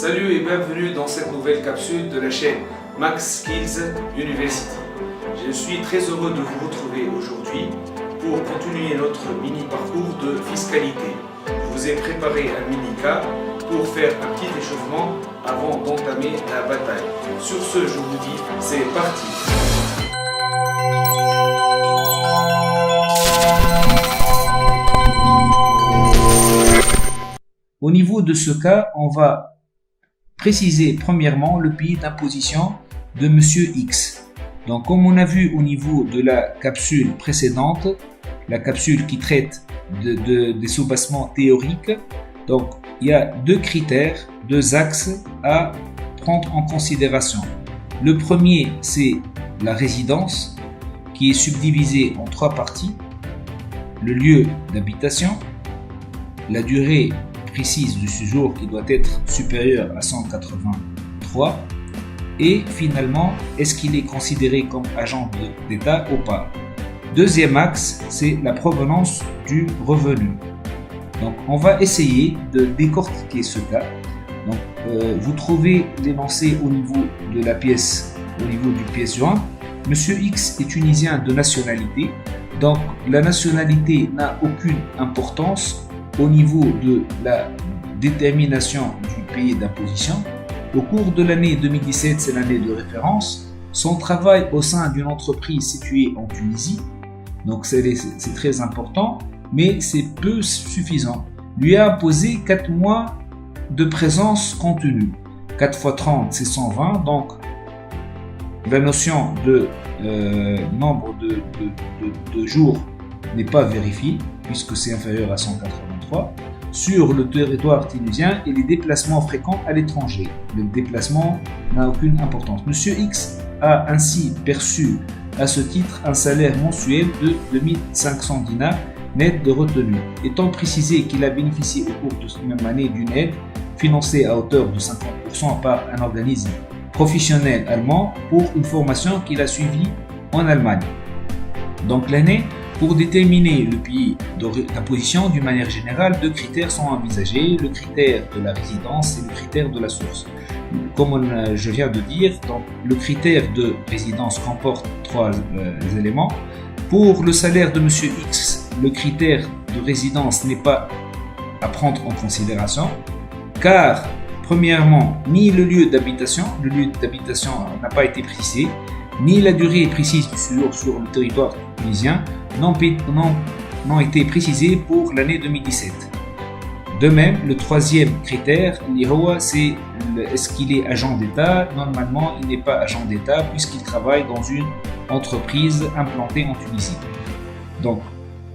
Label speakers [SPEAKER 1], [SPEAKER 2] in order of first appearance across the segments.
[SPEAKER 1] Salut et bienvenue dans cette nouvelle capsule de la chaîne Max Skills University. Je suis très heureux de vous retrouver aujourd'hui pour continuer notre mini parcours de fiscalité. Je vous ai préparé un mini cas pour faire un petit échauffement avant d'entamer la bataille. Sur ce, je vous dis, c'est parti!
[SPEAKER 2] Au niveau de ce cas, on va préciser premièrement le pays d'imposition de Monsieur X. Donc, comme on a vu au niveau de la capsule précédente, la capsule qui traite des soubassements théoriques, donc il y a deux critères, deux axes à prendre en considération. Le premier, c'est la résidence, qui est subdivisée en trois parties. Le lieu d'habitation, la durée précise du séjour qui doit être supérieur à 183 et finalement est-ce qu'il est considéré comme agent d'État ou pas. Deuxième axe, c'est la provenance du revenu. Donc on va essayer de décortiquer ce cas. Donc vous trouvez l'énoncé au niveau de la pièce, au niveau du pièce jointe. Monsieur X est tunisien de nationalité, donc la nationalité n'a aucune importance au niveau de la détermination du pays d'imposition. Au cours de l'année 2017, c'est l'année de référence. Son travail au sein d'une entreprise située en Tunisie, donc c'est très important, mais c'est peu suffisant. Lui a imposé 4 mois de présence contenue. 4 x 30, c'est 120, donc la notion de nombre de jours n'est pas vérifiée, puisque c'est inférieur à 183, sur le territoire tunisien et les déplacements fréquents à l'étranger. Le déplacement n'a aucune importance. Monsieur X a ainsi perçu à ce titre un salaire mensuel de 2500 dinars net de retenue, étant précisé qu'il a bénéficié au cours de cette même année d'une aide financée à hauteur de 50% par un organisme professionnel allemand pour une formation qu'il a suivie en Allemagne. Donc l'année. Pour déterminer le pays d'imposition, d'une manière générale, deux critères sont envisagés, le critère de la résidence et le critère de la source. Comme je viens de dire, donc, le critère de résidence comporte trois éléments. Pour le salaire de M. X, le critère de résidence n'est pas à prendre en considération, car, premièrement, ni le lieu d'habitation n'a pas été précisé, ni la durée précise du séjour sur le territoire tunisien n'ont été précisés pour l'année 2017. De même, le troisième critère, c'est est-ce qu'il est agent d'État. Normalement, il n'est pas agent d'État puisqu'il travaille dans une entreprise implantée en Tunisie. Donc,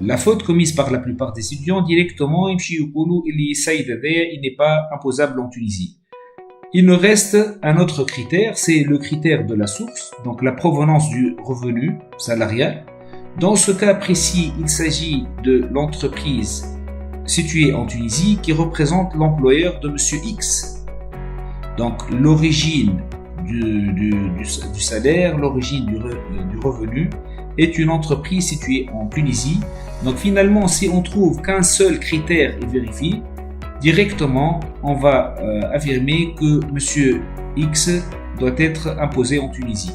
[SPEAKER 2] la faute commise par la plupart des étudiants directement, il n'est pas imposable en Tunisie. Il nous reste un autre critère, c'est le critère de la source, donc la provenance du revenu salarial. Dans ce cas précis, il s'agit de l'entreprise située en Tunisie qui représente l'employeur de Monsieur X. Donc l'origine du salaire, l'origine du revenu est une entreprise située en Tunisie. Donc finalement, si on trouve qu'un seul critère est vérifié, directement, on va affirmer que M. X doit être imposé en Tunisie.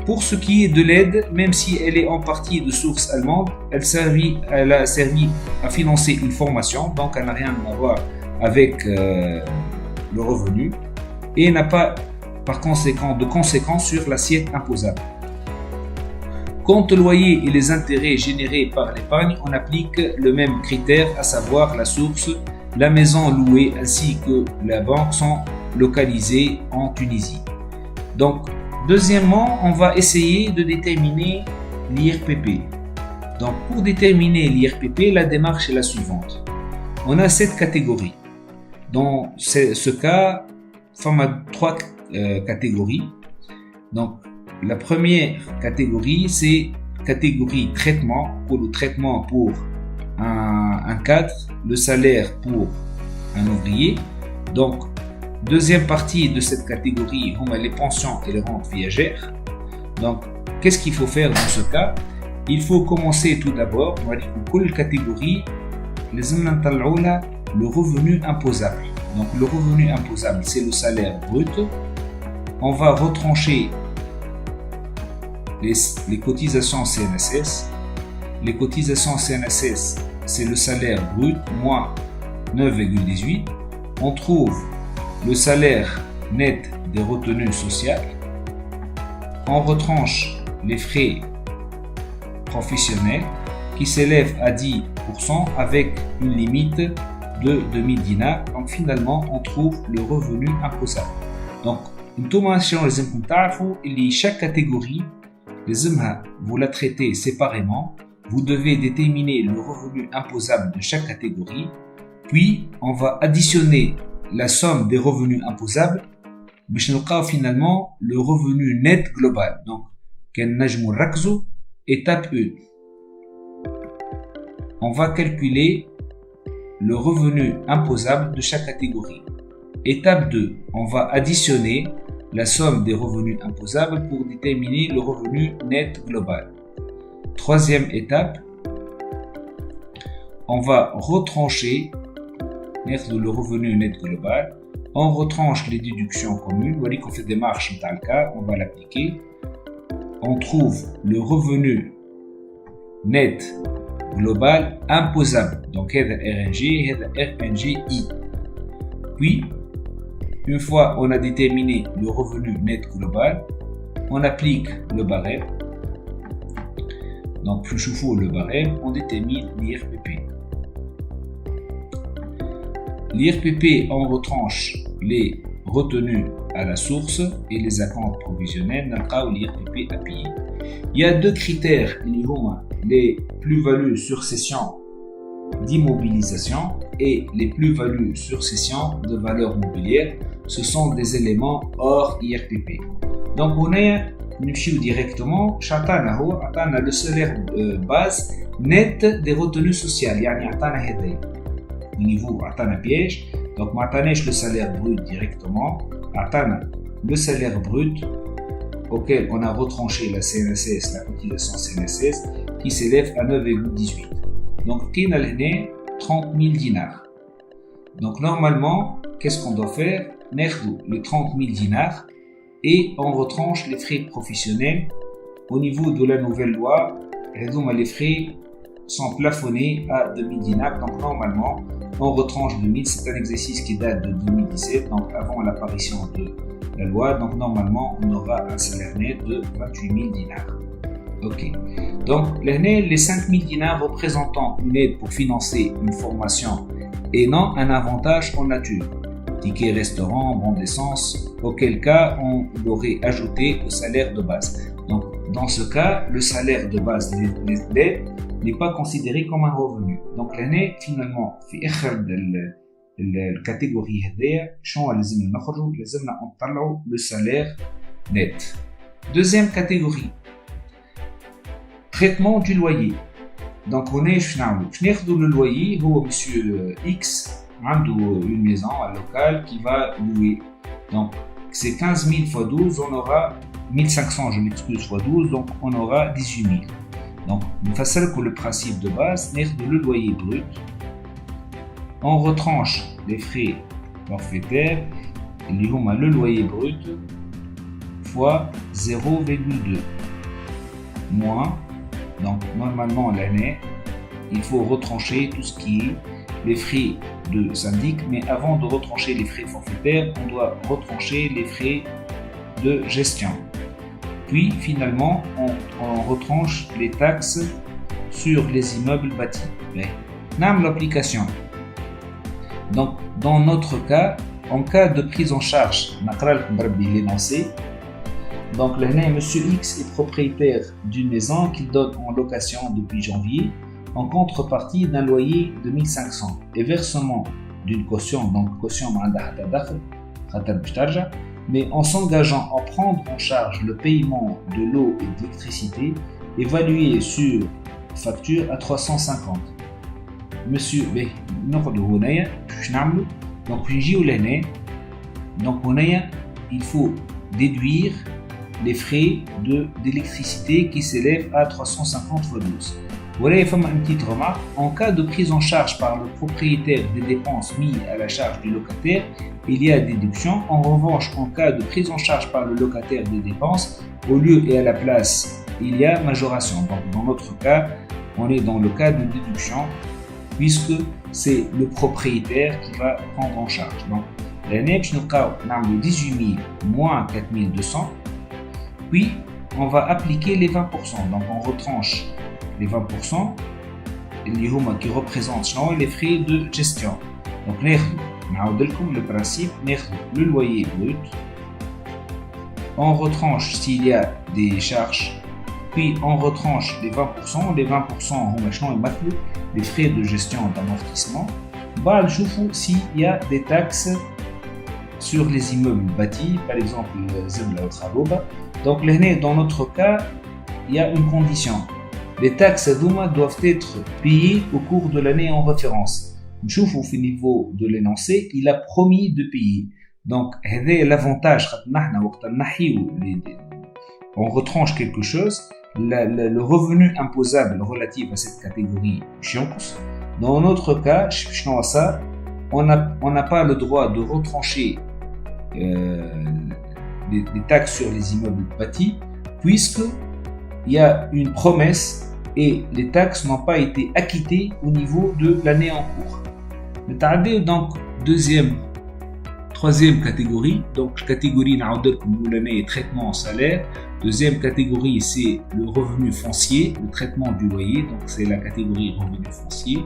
[SPEAKER 2] Pour ce qui est de l'aide, même si elle est en partie de source allemande, elle a servi à financer une formation, donc elle n'a rien à voir avec le revenu et n'a pas par conséquent de conséquences sur l'assiette imposable. Quant au loyer et les intérêts générés par l'épargne, on applique le même critère, à savoir la source. La maison louée ainsi que la banque sont localisées en Tunisie. Donc, deuxièmement, on va essayer de déterminer l'IRPP. Donc, pour déterminer l'IRPP, la démarche est la suivante. On a 7 catégories. Dans ce cas, on a 3 catégories. Donc, la première catégorie, c'est catégorie traitement, pour le traitement pour un cadre, le salaire pour un ouvrier. Donc, deuxième partie de cette catégorie, on a les pensions et les rentes viagères. Donc, qu'est-ce qu'il faut faire dans ce cas? Il faut commencer tout d'abord, pour la catégorie, le revenu imposable. Donc le revenu imposable, c'est le salaire brut. On va retrancher les cotisations CNSS. Les cotisations CNSS, c'est le salaire brut moins 9,18. On trouve le salaire net des retenues sociales. On retranche les frais professionnels qui s'élèvent à 10% avec une limite de 2000 dinars. Donc finalement, on trouve le revenu imposable. Donc, chaque catégorie, vous la traitez séparément. Vous devez déterminer le revenu imposable de chaque catégorie. Puis, on va additionner la somme des revenus imposables pour finalement le revenu net global. Donc, étape 1. On va calculer le revenu imposable de chaque catégorie. Étape 2. On va additionner la somme des revenus imposables pour déterminer le revenu net global. Troisième étape, on va retrancher le revenu net global. On retranche les déductions communes. Vous voyez qu'on fait des marches dans le cas, on va l'appliquer. On trouve le revenu net global imposable. Donc, RNG, RNGI. Puis, une fois on a déterminé le revenu net global, on applique le barème. Donc, plus chauffe le barème, on détermine l'IRPP. L'IRPP, on retranche les retenues à la source et les acomptes provisionnels dans l'IRPP à payer. Il y a deux critères, les plus-values sur cession d'immobilisation et les plus-values sur cession de valeur mobilière. Ce sont des éléments hors IRPP. Donc, on a directement, on a le salaire base net des retenues sociales. Au niveau, on a un piège. Donc, on a le salaire brut directement. On a le salaire brut auquel on a retranché la CNSS, la cotisation CNSS, qui s'élève à 9,18. Donc, on a 30 000 dinars. Donc, normalement, qu'est-ce qu'on doit faire? Les 30 000 dinars et on retranche les frais professionnels. Au niveau de la nouvelle loi, les frais sont plafonnés à 2000 dinars. Donc, normalement, on retranche 2000. C'est un exercice qui date de 2017, donc avant l'apparition de la loi. Donc, normalement, on aura un salaire net de 28 000 dinars. Ok. Donc, les 5 000 dinars représentant une aide pour financer une formation et non un avantage en nature. Ticket restaurant, bon d'essence, auquel cas on l'aurait ajouté au salaire de base. Donc, dans ce cas, le salaire de base de l'aide n'est pas considéré comme un revenu. Donc, l'année, finalement, la catégorie le salaire net. Deuxième catégorie, traitement du loyer. Donc, on est le loyer, monsieur X, une maison à local qui va louer. Donc, c'est 15 000 x 12, on aura 1500, je m'excuse, x 12, donc on aura 18 000. Donc, de façon que le principe de base, le loyer brut, on retranche les frais forfaitaires, le loyer brut, fois 0,2, moins, donc normalement l'année, il faut retrancher tout ce qui est les frais de syndic, mais avant de retrancher les frais forfaitaires, on doit retrancher les frais de gestion. Puis finalement, on retranche les taxes sur les immeubles bâtis. L'application. Donc, dans notre cas, en cas de prise en charge, l'énoncé. Donc, monsieur X est propriétaire d'une maison qu'il donne en location depuis janvier, en contrepartie d'un loyer de 1500 et versement d'une caution, donc caution mais en s'engageant à prendre en charge le paiement de l'eau et de l'électricité évalué sur facture à 350. Monsieur B, donc il faut déduire les frais d'électricité qui s'élèvent à 350 x 12. Voilà, une petite remarque. En cas de prise en charge par le propriétaire des dépenses mises à la charge du locataire, il y a déduction. En revanche, en cas de prise en charge par le locataire des dépenses, au lieu et à la place, il y a majoration. Donc, dans notre cas, on est dans le cas de déduction, puisque c'est le propriétaire qui va prendre en charge. Donc, l'année, nous avons 18 000 moins 4 200. Puis, on va appliquer les 20%. Donc, on retranche les 20% qui représentent les frais de gestion. Donc, le principe, le loyer brut. On retranche s'il y a des charges. Puis, on retranche les 20%. Les 20% les frais de gestion d'amortissement. S'il y a des taxes sur les immeubles bâtis, par exemple, donc, dans notre cas, il y a une condition. Les taxes doivent être payées au cours de l'année en référence. Au niveau de l'énoncé, il a promis de payer. Donc, c'est l'avantage. On retranche quelque chose. Le revenu imposable relatif à cette catégorie, dans notre cas, on n'a pas le droit de retrancher des taxes sur les immeubles bâtis, puisqu'il y a une promesse et les taxes n'ont pas été acquittées au niveau de l'année en cours. Donc, troisième catégorie, donc catégorie l'année traitement en salaire. Deuxième catégorie, c'est le revenu foncier, le traitement du loyer, donc c'est la catégorie revenu foncier.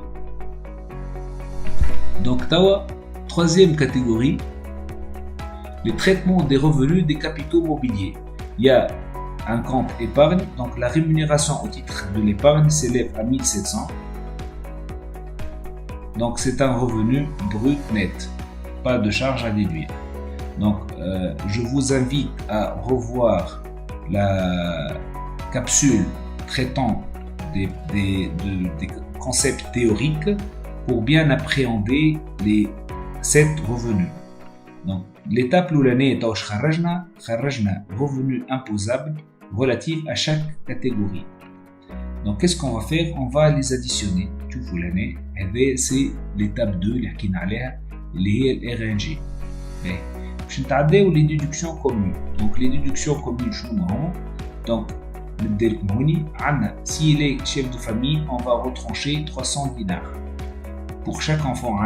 [SPEAKER 2] Donc, troisième catégorie, le traitement des revenus des capitaux mobiliers. Il y a un compte épargne, donc la rémunération au titre de l'épargne s'élève à 1700. Donc c'est un revenu brut net, pas de charge à déduire. Donc je vous invite à revoir la capsule traitant des concepts théoriques pour bien appréhender les 7 revenus. Donc l'étape où l'année est revenu imposable relatif à chaque catégorie. Donc qu'est-ce qu'on va faire? On va les additionner. Tu vois l'année, c'est l'étape 2 qui est le RNG. Je vais les déductions communes. Donc les déductions communes, donc s'il est chef de famille, on va retrancher 300 dinars. Pour chaque enfant,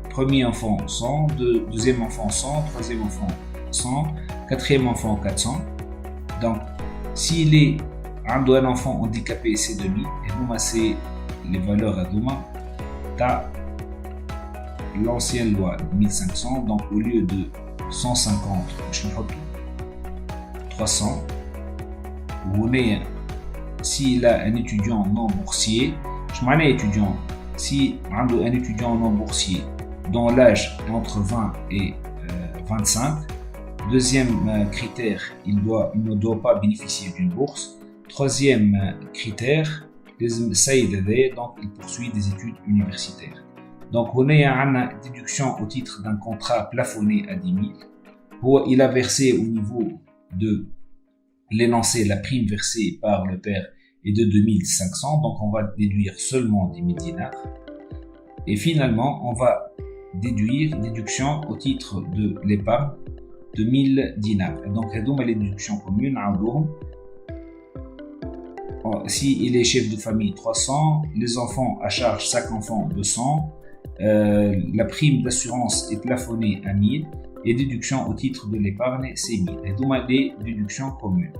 [SPEAKER 2] premier enfant 100, deuxième enfant 100, troisième enfant 100, quatrième enfant 400. Donc, s'il est un enfant handicapé, c'est 2000. Et nous, c'est les valeurs à demain. T'as l'ancienne loi 1500. Donc, au lieu de 150, je me retrouve 300. Vous voyez, s'il a un étudiant non boursier, je m'en ai étudiant. Si un étudiant non boursier dont l'âge est entre 20 et 25, deuxième critère, il ne doit pas bénéficier d'une bourse. Troisième critère, donc il poursuit des études universitaires. Donc on a une déduction au titre d'un contrat plafonné à 10 000. Il a versé au niveau de l'énoncé, la prime versée par le père est de 2500, donc on va déduire seulement 10 000 dinars. Et finalement, on va déduire déduction au titre de l'épargne de 1000 dinars. Et donc, les déductions communes, si il est chef de famille 300, les enfants à charge, 5 enfants 200, la prime d'assurance est plafonnée à 1000 et déduction au titre de l'épargne c'est 1000. Et donc, les déductions communes.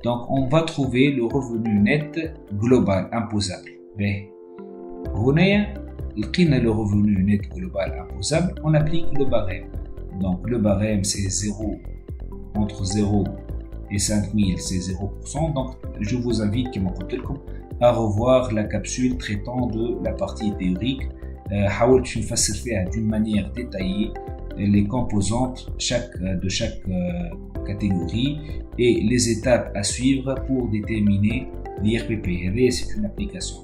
[SPEAKER 2] Donc, on va trouver le revenu net global imposable. Le revenu net global imposable, on applique le barème. Donc, le barème, c'est 0, entre 0 et 5000, c'est 0%. Donc, je vous invite à revoir la capsule traitant de la partie théorique. D'une manière détaillée les composantes de chaque catégorie et les étapes à suivre pour déterminer l'IRPP. C'est une application.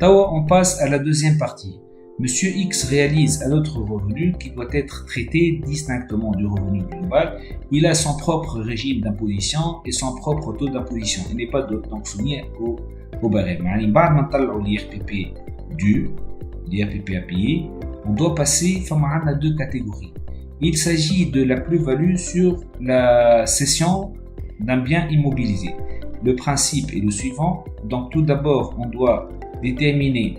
[SPEAKER 2] On passe à la deuxième partie. Monsieur X réalise un autre revenu qui doit être traité distinctement du revenu global. Il a son propre régime d'imposition et son propre taux d'imposition. Il n'est pas donc soumis au barème. L'IRPP dû, l'IRPP à payer, on doit passer à deux catégories. Il s'agit de la plus-value sur la cession d'un bien immobilisé. Le principe est le suivant. Donc tout d'abord, on doit déterminer,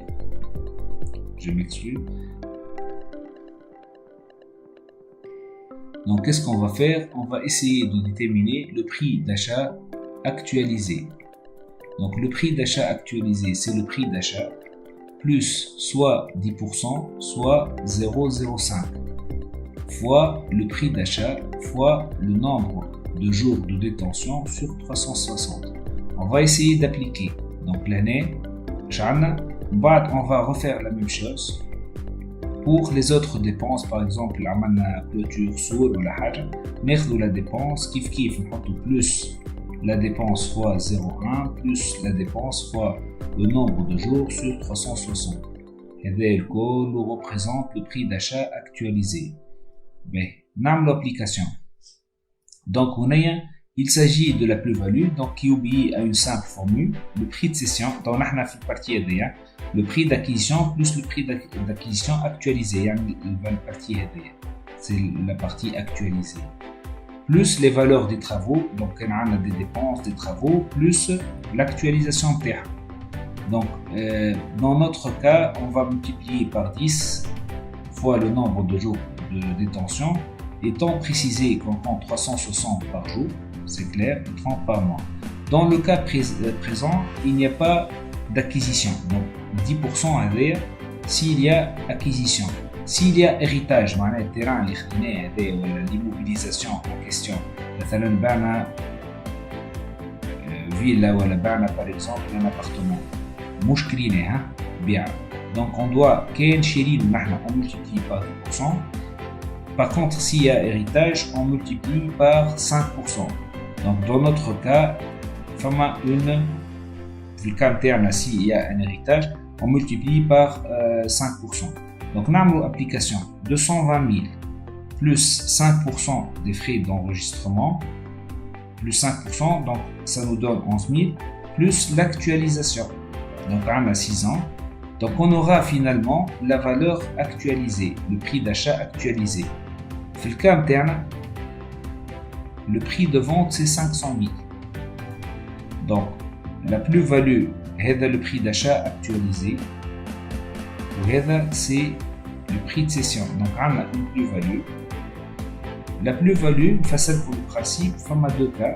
[SPEAKER 2] je m'excuse. Donc qu'est-ce qu'on va faire? On va essayer de déterminer le prix d'achat actualisé. Donc le prix d'achat actualisé, c'est le prix d'achat plus soit 10%, soit 0,05 fois le prix d'achat fois le nombre de jours de détention sur 360. On va essayer d'appliquer donc l'année. On va refaire la même chose pour les autres dépenses. Par exemple, la clôture sour ou la haja, nous la dépense kif plus la dépense fois 0,1 plus la dépense fois le nombre de jours sur 360. Et nous représente le prix d'achat actualisé. Mais l'application. Donc il s'agit de la plus-value donc qui obéit à une simple formule, le prix de cession. Donc on a fait partie le prix d'acquisition plus le prix d'acquisition actualisé. C'est la partie actualisée. Plus les valeurs des travaux, donc on a des dépenses des travaux, plus l'actualisation de terre. Donc dans notre cas, on va multiplier par 10 fois le nombre de jours de détention, étant précisé qu'on compte 360 par jour, c'est clair, et 30 par mois. Dans le cas présent, il n'y a pas d'acquisition, donc 10% à dire s'il y a acquisition. S'il y a héritage, terrain, l'immobilisation en question, villa ou par exemple un appartement, bien. Donc on doit on multiplie par 10%. Par contre, s'il y a héritage, on multiplie par 5%. Donc dans notre cas, s'il y a un héritage, on multiplie par 5%. Donc on a application 220 000 plus 5% des frais d'enregistrement plus 5%, donc ça nous donne 11 000 plus l'actualisation. Donc on a 6 ans. Donc on aura finalement la valeur actualisée, le prix d'achat actualisé. Dans le cas interne, le prix de vente c'est 500 000. Donc la plus-value, c'est le prix d'achat actualisé. Et c'est le prix de cession. Donc on a une plus-value. La plus-value, facile pour le principe, il y a deux cas.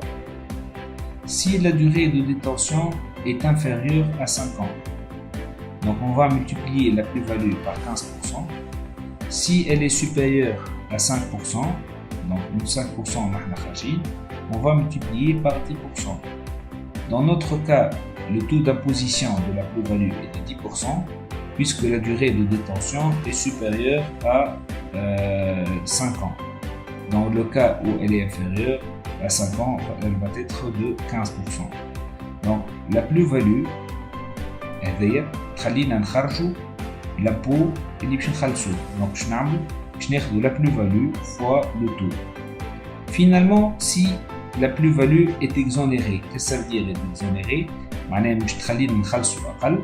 [SPEAKER 2] Si la durée de détention est inférieure à 5 ans. Donc on va multiplier la plus-value par 15%. Si elle est supérieure à 5%, donc 5% on va multiplier par 10%. Dans notre cas, le taux d'imposition de la plus-value est de 10%, puisque la durée de détention est supérieure à 5 ans. Dans le cas où elle est inférieure à 5 ans, elle va être de 15%. Donc la plus-value, خلينا نخرجوا l'impôt اللي باش نخلصوه. Donc باش ناخذوا la plus-value fois le taux. Finalement, si la plus-value est exonérée, qu'est-ce que ça veut dire être exonérée? معناها مش تخلينا نخلصوا أقل،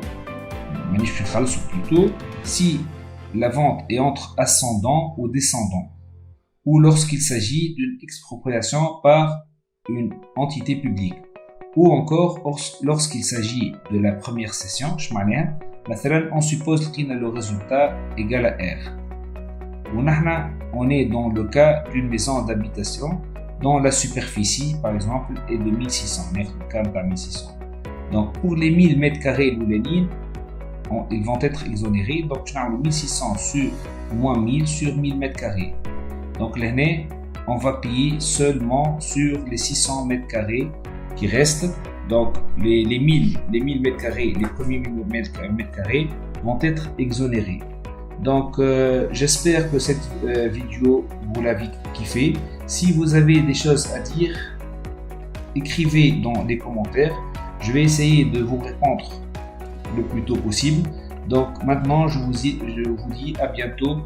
[SPEAKER 2] مانيش باش نخلصوا plutôt si la vente est entre ascendant ou descendant, ou lorsqu'il s'agit d'une expropriation par une entité publique, ou encore lorsqu'il s'agit de la première cession. On suppose qu'il a le résultat égal à R. On est dans le cas d'une maison d'habitation dont la superficie, par exemple, est de 1600 mètres carrés par 1600. Donc pour les 1000 mètres carrés moulines, ils vont être exonérés. Donc je n'ai 1600 sur moins 1000 sur 1000 mètres carrés. Donc l'année, on va payer seulement sur les 600 mètres carrés qui restent. Donc les 1000 mètres carrés, les premiers 1000 mètres carrés vont être exonérés. Donc j'espère que cette vidéo vous l'avez kiffé. Si vous avez des choses à dire, écrivez dans les commentaires. Je vais essayer de vous répondre le plus tôt possible. Donc maintenant, je vous dis à bientôt.